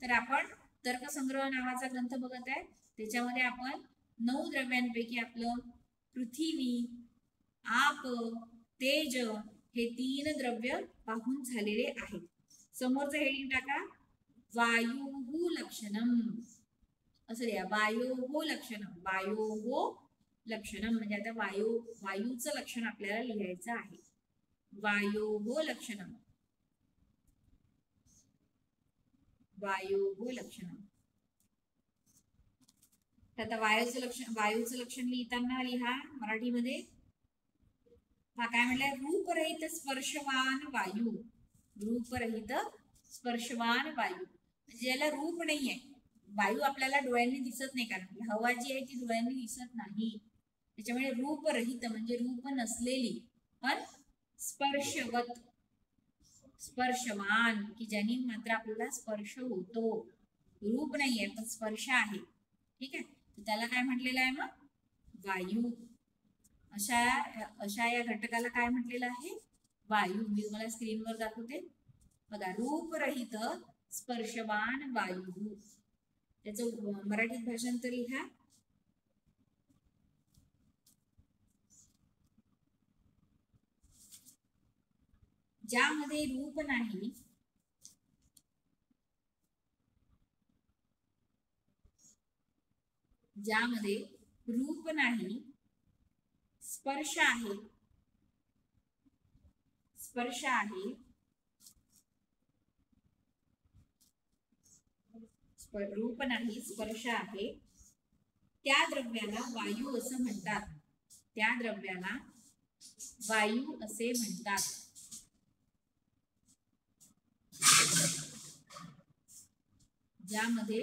तर आपण तर्कसंग्रह नावाचा ग्रंथ बघत आहे. त्याच्यामध्ये आपण 9 द्रव्यांपैकी आपलं पृथ्वी, आप, तेज हे 3 द्रव्य पाहून झालेले आहेत. समोरचं हेडिंग टाका, वायुः लक्षणम असं लिहा. वायोः लक्षणम. वायोः लक्षणम म्हणजे आता वायूचं लक्षण आपल्याला लिहायचं आहे. वायोः लक्षणम. वायोः लक्षणम. आता वायूचं लक्षण लिहिताना लिहा मराठीमध्ये. काय म्हटलंय? रूपरहित स्पर्शवान वायू. रूपरहित स्पर्शवान वायू म्हणजे ज्याला रूप नाहीये. वायू आपल्याला डोळ्यांनी दिसत नाही, कारण हवा जी आहे ती डोळ्यांनी दिसत नाही. त्याच्यामुळे रूपरहित म्हणजे रूप नसलेली, पण स्पर्शवत, स्पर्शवान की ज्यानी मात्र आपल्याला स्पर्श होतो. रूप नाहीये पण स्पर्श आहे. ठीक आहे, त्याला काय म्हटलेलं आहे मग? वायू. अशा या घटकाला काय म्हटलेलं आहे? वायू. मी तुम्हाला स्क्रीनवर दाखवते बघा. रूपरहित स्पर्शवान वायू. त्याचं मराठीत भाषांतर लिहा. ज्यामध्ये रूप नाही, ज्यामध्ये रूप नाही, स्पर्श आहे, स्पर्श आहे, रूप नाही स्पर्श आहे, त्या द्रव्याला वायू असं म्हणतात. त्या द्रव्याला वायू असे म्हणतात. ज्यामध्ये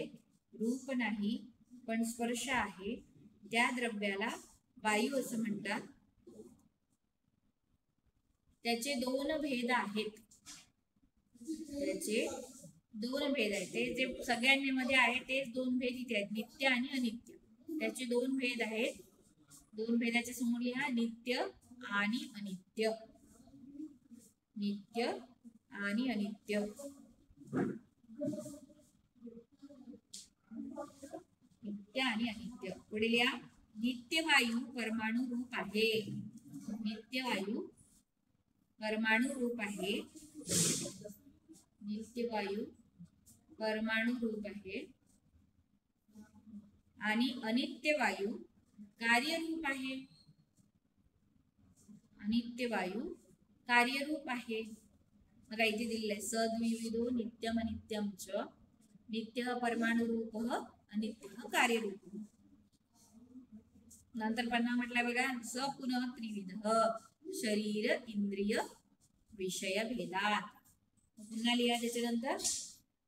रूप नाही पण स्पर्श आहे त्या द्रव्याला वायू असं म्हणतात. त्याचे 2 भेद आहेत. त्याचे 2 भेद आहेत. ते जे सगळ्यांमध्ये आहे तेच 2 भेद इथे आहेत, नित्य आणि अनित्य. त्याचे 2 भेद आहेत. 2 भेदाच्या समोर लिहा नित्य आणि अनित्य. नित्य आणि अनित्य. नित्य आणि अनित्य. पुढे लिहा नित्य वायू परमाणु रूप आहे. नित्य वायू परमाणु रूप आहे. नित्य वायू परमाणु रूप आहे. आणि अनित्य वायू कार्यरूप आहे. अनित्य वायू कार्यरूप आहे. बघा इथे दिलेलं आहे सद्विविधो नित्यम अनित्यम च. नित्य परमाणु रूप, अनित्य कार्यरूप. नंतर पुन्हा म्हटलंय बघा स पुनः त्रिविध शरीर इंद्रिय विषय भेदात. पुन्हा लिहा त्याच्यानंतर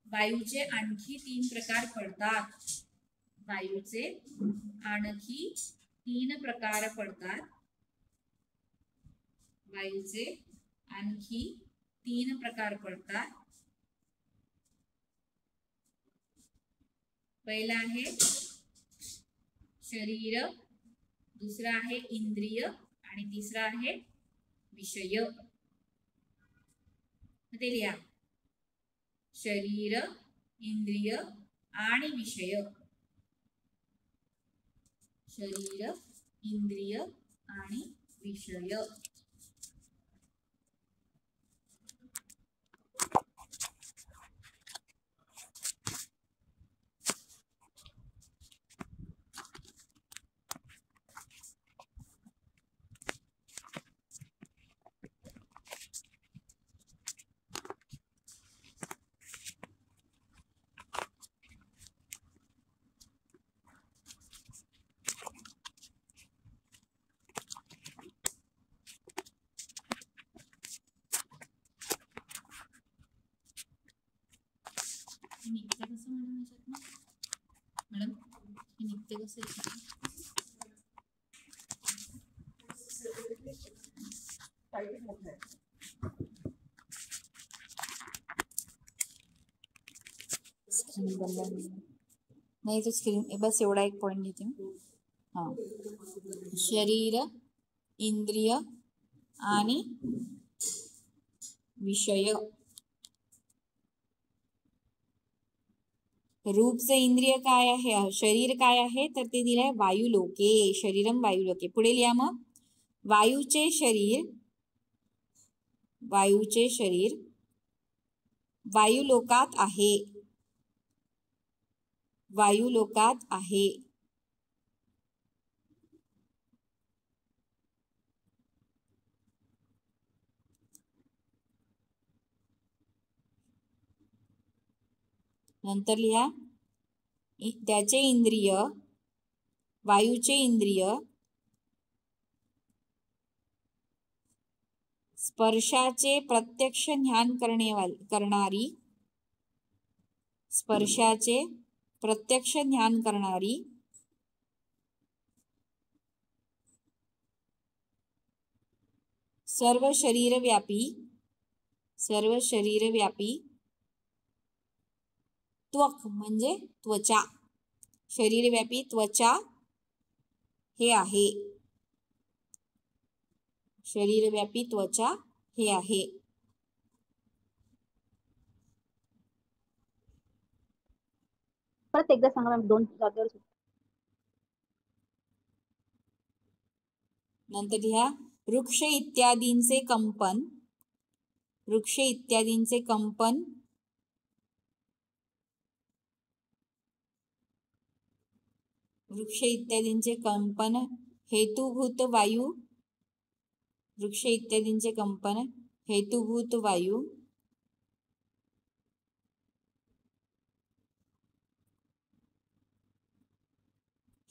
वायूचे आणखी 3 प्रकार पडतात. वायूचे आणखी 3 प्रकार पडतात. वायूचे आणखी 3 प्रकार पडतात. पहिला आहे शरीर, दुसरा आहे इंद्रिय आणि तिसरा आहे विषय. ते लिहा शरीर, इंद्रिय आणि विषय. शरीर, इंद्रिय आणि विषय. नित्य कसं मॅडम? नित्य कसं नाही तो स्क्रीन बस एवढा एक पॉइंट घेते. हाँ शरीर, इंद्रिय आणि विषय. रूपचे इंद्रिय काय आहे, शरीर काय आहे, तर ते दिलंय वायुलोके, शरीरम वायुलोके. पुढे लिहा मग. वायूचे शरीर वायुलोकात आहे, वायुलोकात आहे. नंतर लिहा त्याचे इंद्रिय, वायूचे इंद्रिय स्पर्शाचे प्रत्यक्ष ज्ञान करणारी, स्पर्शाचे प्रत्यक्ष ज्ञान करणारी सर्व शरीरव्यापी त्वक म्हणजे त्वचा, शरीरव्यापी त्वचा हे आहे, शरीरव्यापी त्वचा हे आहे. परत एकदा सांगा, 2 जागेवर. नंतर लिहा वृक्ष इत्यादींचे कंपन, वृक्ष इत्यादींचे कंपन वृक्ष इत्यादींचे कंपन हेतुभूत वायू, वृक्ष इत्यादींचे कंपन हेतुभूत वायू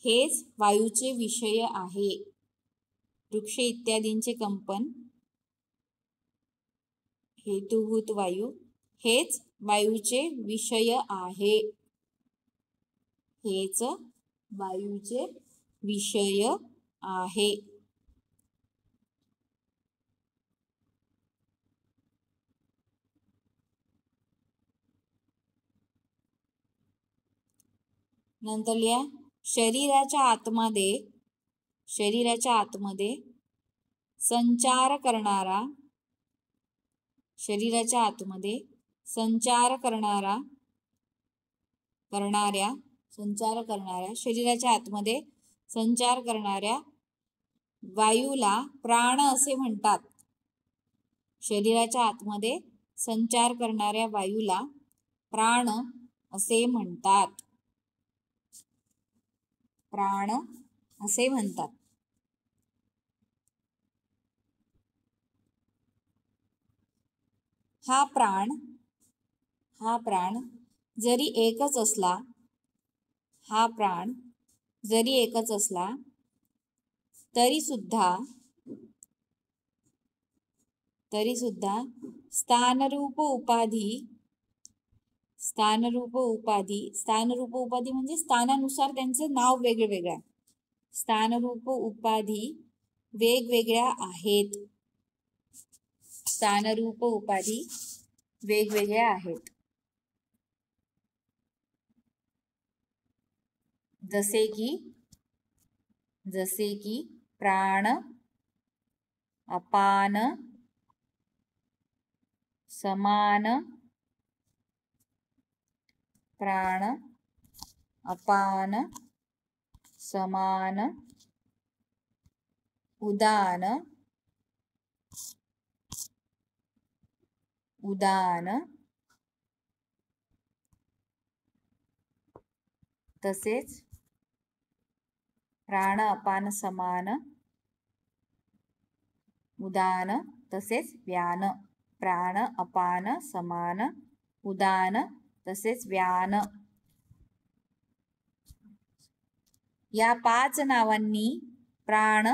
हेच वायूचे विषय आहे. वृक्ष इत्यादींचे कंपन हेतुभूत वायू हेच वायूचे विषय आहे, हेच वायूचे विषय आहे. नंतर लिहा शरीराच्या आतमध्ये संचार करणाऱ्या शरीराच्या आतमध्ये संचार करणाऱ्या वायूला प्राण असे म्हणतात. शरीराच्या आतमध्ये संचार करणाऱ्या वायूला प्राण असे म्हणतात, प्राण असे म्हणतात. हा प्राण जरी एकच असला, तरी सुद्धा स्थानरूप उपाधी म्हणजे स्थानानुसार त्यांचे नाव वेगवेगळे आहे. स्थानरूप उपाधी वेगवेगळ्या आहेत, स्थानरूप उपाधी वेगवेगळ्या आहेत. जसे की प्राण, अपान, समान, प्राण, अपान, समान, उदान, तसेच प्राण, अपान, समान, उदान तसेच व्यान. प्राण, अपान, समान, उदान तसेच व्यान या 5 नावांनी प्राण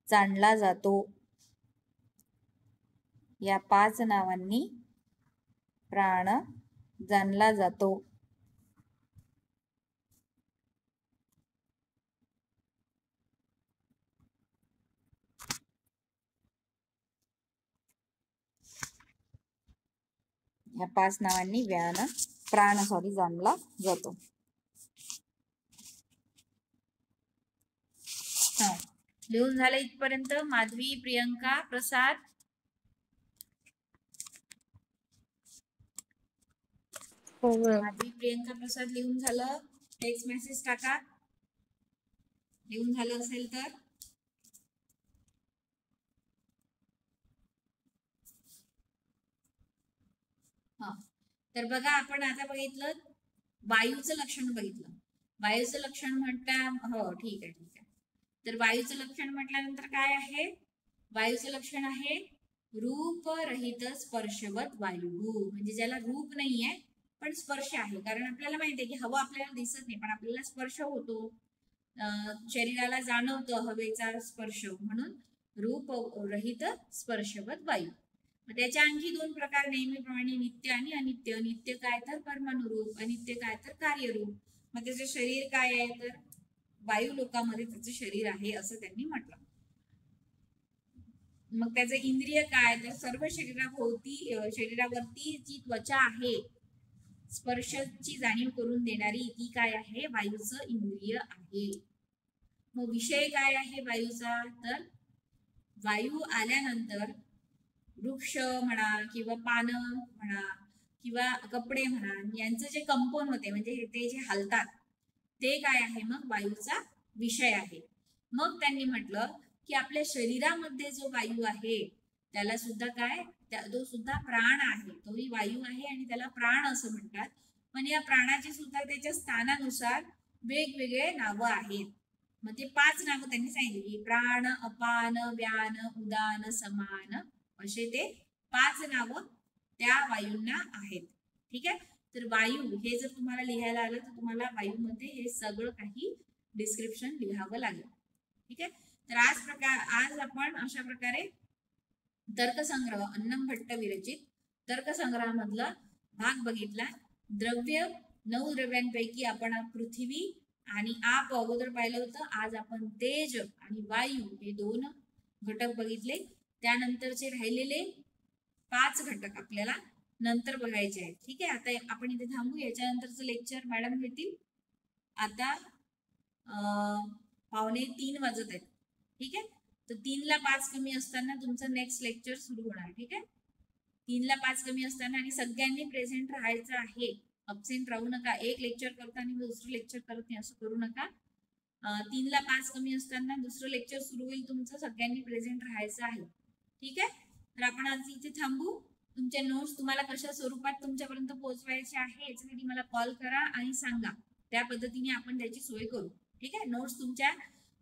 जाणला जातो. या 5 नावांनी प्राण जाणला जातो. या 5 नावांनी प्राण जाणला जातो. लिहून झालं इथपर्यंत. माधवी, प्रियंका, प्रसाद हो मॅम. माझी प्रियंका प्रसाद लिहून झालं, टेक्स्ट मेसेज टाका लिहून झालं असेल तर. हा, तर बघा आपण आता बघितलं वायूचं लक्षण बघितलं. वायूचं लक्षण म्हटलं, हो ठीक आहे ठीक आहे. तर वायूचं लक्षण म्हटल्यानंतर काय आहे? वायूचं लक्षण आहे रूपरहित स्पर्शवत वायू, म्हणजे ज्याला रूप नाहीये पण स्पर्श आहे. कारण आपल्याला माहिती आहे की हवा आपल्याला दिसत नाही पण आपल्याला स्पर्श होतो, शरीराला जाणवतं हवेचा स्पर्श, म्हणून रूप रहित स्पर्शवत वायू. त्याच्या आणखी दोन प्रकार नेहमीप्रमाणे नित्य आणि अनित्य. नित्य काय तर परमाणुरूप, अनित्य काय तर कार्यरूप. मग त्याचं शरीर काय आहे तर वायू लोकामध्ये त्याचं शरीर आहे असं त्यांनी म्हटलं. मग त्याचं इंद्रिय काय तर सर्व शरीरावरती जी त्वचा आहे स्पर्शाची जाणीव करून देणारी ती काय आहे? वायूचं इंद्रिय आहे. मग विषय काय आहे वायूचा तर वायू आल्यानंतर वृक्ष म्हणा किंवा पानं म्हणा किंवा कपडे म्हणा यांचं जे कंपन होते म्हणजे ते जे हलतात ते काय आहे? मग वायूचा विषय आहे. मग त्यांनी म्हटलं की आपल्या शरीरामध्ये जो वायू आहे त्याला सुद्धा काय, तो सुद्धा प्राण आहे, तोही वायू आहे आणि त्याला प्राण असं म्हणतात. पण या प्राणाची सुद्धा त्याच्या स्थानानुसार वेगवेगळे नावं आहेत. मग ते 5 नावं त्यांनी सांगितली, प्राण, अपान, व्यान, उदान, समान असे ते 5 नावं त्या वायूंना आहेत. ठीक आहे. तर वायू हे जर तुम्हाला लिहायला आलं तर तुम्हाला वायूमध्ये हे सगळं काही डिस्क्रिप्शन लिहावं लागेल. ठीक आहे. तर आज आपण अशा प्रकारे तर्कसंग्रह अन्नम भट्ट विरचित तर्कसंग्रहामधला भाग बघितला. द्रव्य 9 द्रव्यांपैकी आपण पृथ्वी आणि आप अगोदर पाहिलं होतं. आज आपण तेज आणि वायू हे 2 घटक बघितले. त्यानंतरचे राहिलेले 5 घटक आपल्याला नंतर बघायचे आहेत. ठीक आहे. आता आपण इथे थांबू. याच्यानंतरचं लेक्चर मॅडम घेतील. आता 2:45 वाजत आहेत. ठीक आहे. तर 3ला 5 कमी असताना तुमचं नेक्स्ट लेक्चर सुरू होणार. ठीक आहे. 3ला 5 कमी असताना आणि सगळ्यांनी प्रेझेंट राहायचं आहे. अब्सेंट राहू नका. एक लेक्चर करता आणि दुसरं लेक्चर करत नाही असं करू नका. 3ला 5 कमी असताना दुसरं लेक्चर सुरू होईल तुमचं. सगळ्यांनी प्रेझेंट राहायचं आहे. ठीक आहे. तर आपण आज इथे थांबू. तुमचे नोट्स तुम्हाला कशा स्वरूपात तुमच्यापर्यंत पोहोचवायचे आहे याच्यासाठी मला कॉल करा आणि सांगा. त्या पद्धतीने आपण त्याची सोय करू. ठीक आहे. नोट्स तुमच्या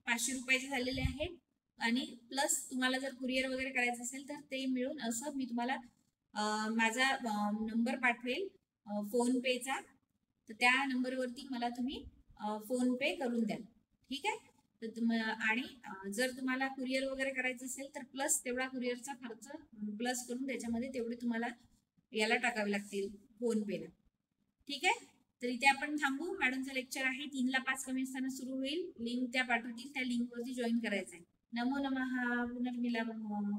500 रुपयाचे झालेले आहेत आणि प्लस तुम्हाला जर कुरिअर वगैरे करायचं असेल तर ते मिळून असं मी तुम्हाला माझा नंबर पाठवेल फोन पेचा. तर त्या नंबरवरती मला तुम्ही फोन पे करून द्या. ठीक आहे. तर आणि जर तुम्हाला कुरिअर वगैरे करायचं असेल तर प्लस तेवढा कुरिअरचा खर्च प्लस करून त्याच्यामध्ये तेवढे तुम्हाला याला टाकावे लागतील फोन पेला. ठीक आहे. तर इथे आपण थांबू. मॅडमचं लेक्चर आहे 3ला 5 कमी असताना सुरू होईल. लिंक त्या पाठवतील. त्या लिंकवरती जॉईन करायचं आहे. नमो नमः. पुनर्मिलनम्.